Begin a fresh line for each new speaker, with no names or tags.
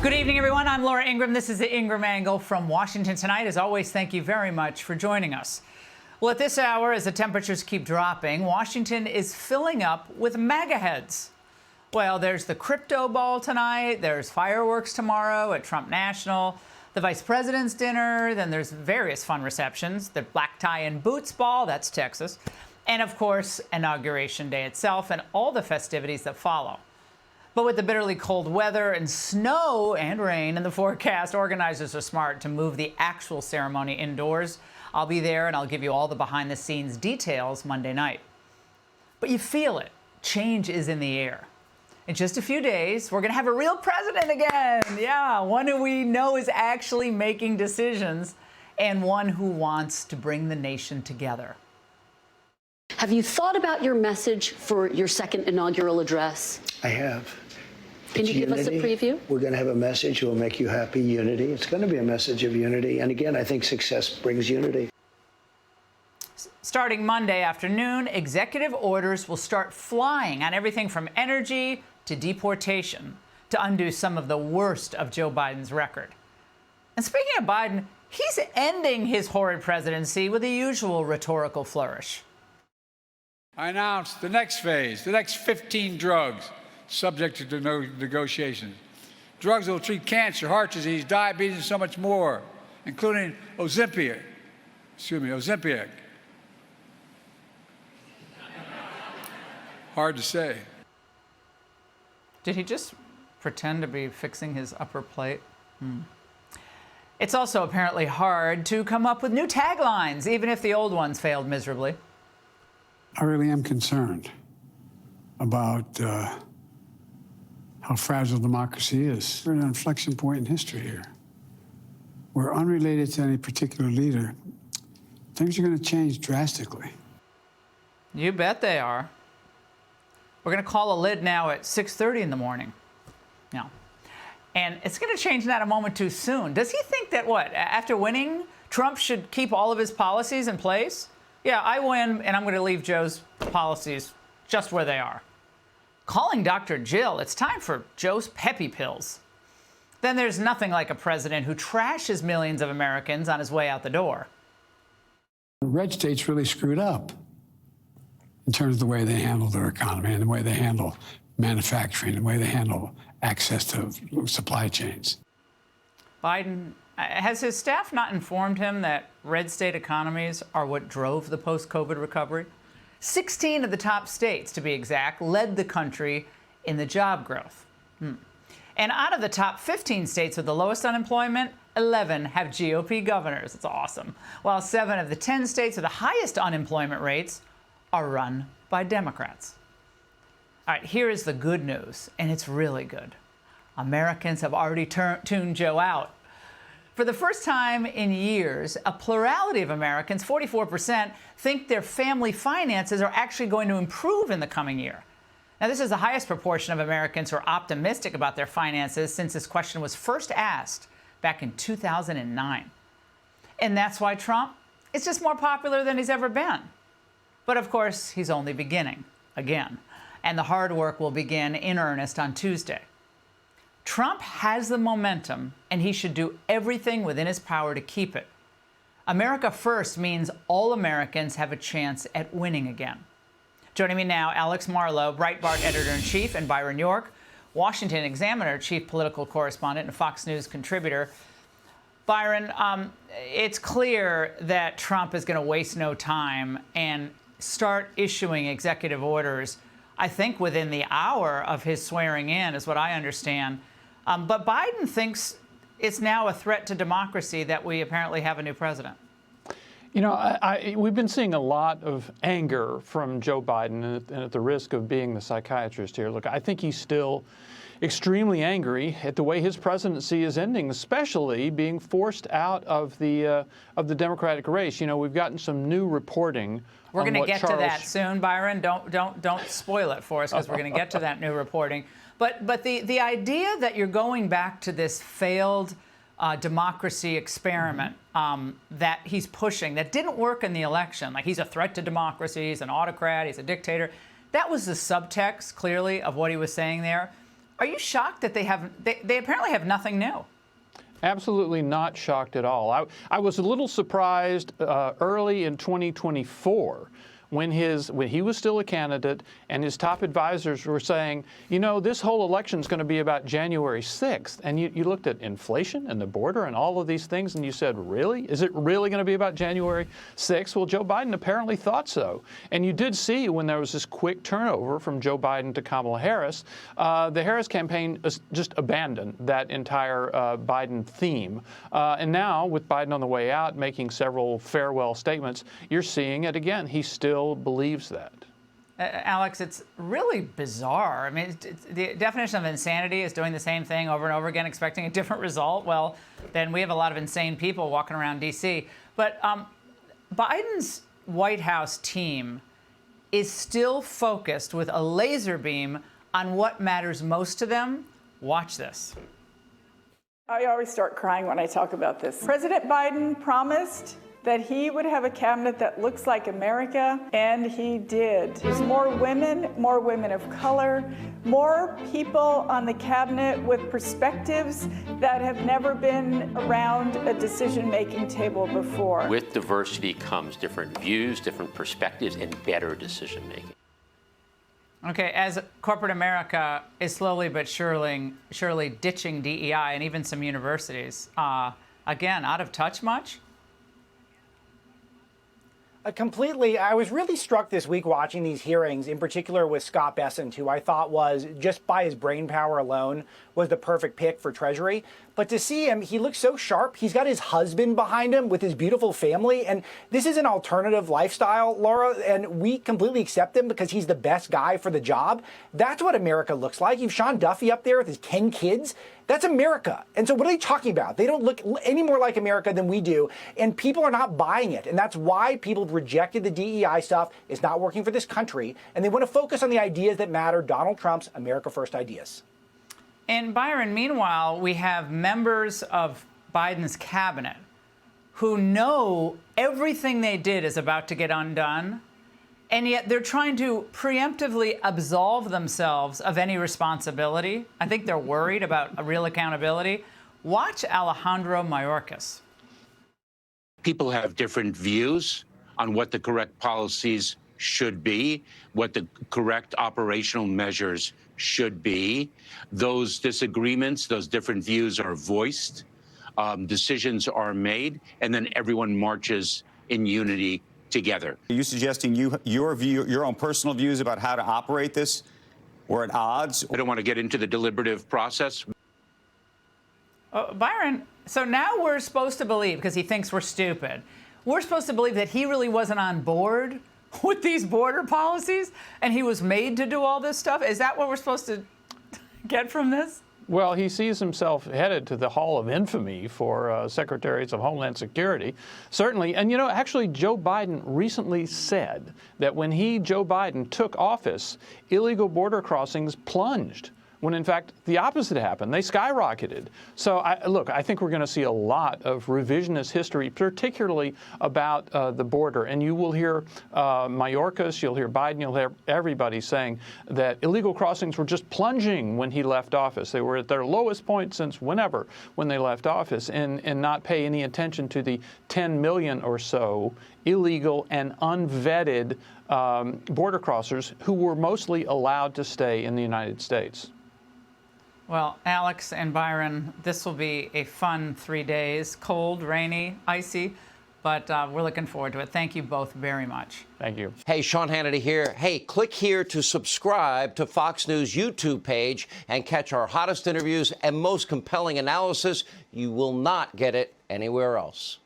Good evening, everyone. I'm Laura Ingraham. This is the Ingraham Angle from Washington tonight. As always, thank you very much for joining us. Well, at this hour, as the temperatures keep dropping, Washington is filling up with MAGA heads. Well, there's the crypto ball tonight. There's fireworks tomorrow at Trump National, the vice president's dinner. Then there's various fun receptions. The black tie and boots ball, that's Texas. And, of course, Inauguration Day itself and all the festivities that follow. But with the bitterly cold weather and snow and rain in the forecast, organizers are smart to move the actual ceremony indoors. I'll be there and I'll give you all the behind-the-scenes details Monday night. But you feel it. Change is in the air. In just a few days, we're going to have a real president again. Yeah, one who we know is actually making decisions and one who wants to bring the nation together.
Have you thought about your message for your second inaugural address?
I have.
Can you give us a preview?
We're going to have a message that will make you happy, unity. It's going to be a message of unity. And again, I think success brings unity.
Starting Monday afternoon, executive orders will start flying on everything from energy to deportation to undo some of the worst of Joe Biden's record. And speaking of Biden, he's ending his horrid presidency with the usual rhetorical flourish.
I announced the next phase, the next 15 drugs subject to negotiations. Drugs that will treat cancer, heart disease, diabetes, and so much more, including Ozempic. Hard to say.
Did he just pretend to be fixing his upper plate? It's also apparently hard to come up with new taglines, even if the old ones failed miserably.
I really am concerned about how fragile democracy is. We're at an inflection point in history here. We're unrelated to any particular leader. Things are going to change drastically.
You bet they are. We're going to call a lid now at 6:30 in the morning. No. And it's going to change not a moment too soon. Does he think that, after winning, Trump should keep all of his policies in place? Yeah, I win, and I'm going to leave Joe's policies just where they are. Calling Dr. Jill, it's time for Joe's Peppy pills. Then there's nothing like a president who trashes millions of Americans on his way out the door.
The red states really screwed up in terms of the way they handle their economy and the way they handle manufacturing, the way they handle access to supply chains.
Biden, has his staff not informed him that red state economies are what drove the post-COVID recovery? 16 of the top states, to be exact, led the country in the job growth. And out of the top 15 states with the lowest unemployment, 11 have GOP governors. It's awesome. While 7 of the 10 states with the highest unemployment rates are run by Democrats. All right, here is the good news, and it's really good. Americans have already tuned Joe out. For the first time in years, a plurality of Americans, 44%, think their family finances are actually going to improve in the coming year. Now, this is the highest proportion of Americans who are optimistic about their finances since this question was first asked back in 2009. And that's why Trump is just more popular than he's ever been. But of course, he's only beginning, again. And the hard work will begin in earnest on Tuesday. Trump has the momentum, and he should do everything within his power to keep it. America first means all Americans have a chance at winning again. Joining me now, Alex Marlow, Breitbart editor-in-chief, and Byron York, Washington Examiner chief political correspondent and Fox News contributor. Byron, it's clear that Trump is going to waste no time and start issuing executive orders, I think within the hour of his swearing in, is what I understand. But Biden thinks it's now a threat to democracy that we apparently have a new president.
You know, we've been seeing a lot of anger from Joe Biden, and at the risk of being the psychiatrist here, look, I think he's still extremely angry at the way his presidency is ending, especially being forced out of the Democratic race. You know, we've gotten some new reporting.
We're going to get to that soon, Byron. Don't spoil it for us, because we're going to get to that new reporting. But the idea that you're going back to this failed democracy experiment that he's pushing, that didn't work in the election, like he's a threat to democracy, he's an autocrat, he's a dictator, that was the subtext, clearly, of what he was saying there. Are you shocked that they apparently have nothing new?
Absolutely not shocked at all. I was a little surprised early in 2024 when he was still a candidate and his top advisors were saying, you know, this whole election is going to be about January 6th. And you looked at inflation and the border and all of these things and you said, really? Is it really going to be about January 6th? Well, Joe Biden apparently thought so. And you did see when there was this quick turnover from Joe Biden to Kamala Harris, the Harris campaign just abandoned that entire Biden theme. And now with Biden on the way out making several farewell statements, you're seeing it again. He still believes that.
Alex, it's really bizarre. I mean, the definition of insanity is doing the same thing over and over again, expecting a different result. Well, then we have a lot of insane people walking around D.C. But Biden's White House team is still focused with a laser beam on what matters most to them. Watch this.
I always start crying when I talk about this. President Biden promised that he would have a cabinet that looks like America, and he did. There's more women of color, more people on the cabinet with perspectives that have never been around a decision-making table before.
With diversity comes different views, different perspectives, and better decision-making.
Okay, as corporate America is slowly but surely ditching DEI and even some universities, again, out of touch much?
Completely. I was really struck this week watching these hearings, in particular with Scott Bessent, who I thought was, just by his brain power alone, was the perfect pick for Treasury. But to see him, he looks so sharp. He's got his husband behind him with his beautiful family. And this is an alternative lifestyle, Laura, and we completely accept him because he's the best guy for the job. That's what America looks like. You've Sean Duffy up there with his 10 kids. That's America. And so what are they talking about? They don't look any more like America than we do. And people are not buying it. And that's why people rejected the DEI stuff. It's not working for this country. And they want to focus on the ideas that matter, Donald Trump's America First ideas.
And Byron, meanwhile, we have members of Biden's cabinet who know everything they did is about to get undone, and yet they're trying to preemptively absolve themselves of any responsibility. I think they're worried about a real accountability. Watch Alejandro Mayorkas.
People have different views on what the correct policies should be, what the correct operational measures should be. Those disagreements, those different views are voiced, decisions are made, and then everyone marches in unity together.
Are you suggesting your own personal views about how to operate this were at odds?
I don't want to get into the deliberative process.
Byron, so now we're supposed to believe, because he thinks we're stupid, we're supposed to believe that he really wasn't on board with these border policies and he was made to do all this stuff? Is that what we're supposed to get from this?
Well, he sees himself headed to the Hall of Infamy for Secretaries of Homeland Security, certainly. And, you know, actually, Joe Biden recently said that when Joe Biden, took office, illegal border crossings plunged, when in fact the opposite happened. They skyrocketed. So, I think we're going to see a lot of revisionist history, particularly about the border. And you will hear Mayorkas, you'll hear Biden, you'll hear everybody saying that illegal crossings were just plunging when he left office. They were at their lowest point since whenever, when they left office, and not pay any attention to the 10 million or so illegal and unvetted border crossers who were mostly allowed to stay in the United States.
Well, Alex and Byron, this will be a fun 3 days. Cold, rainy, icy, but we're looking forward to it. Thank you both very much.
Thank you.
Hey, Sean Hannity here. Hey, click here to subscribe to Fox News YouTube page and catch our hottest interviews and most compelling analysis. You will not get it anywhere else.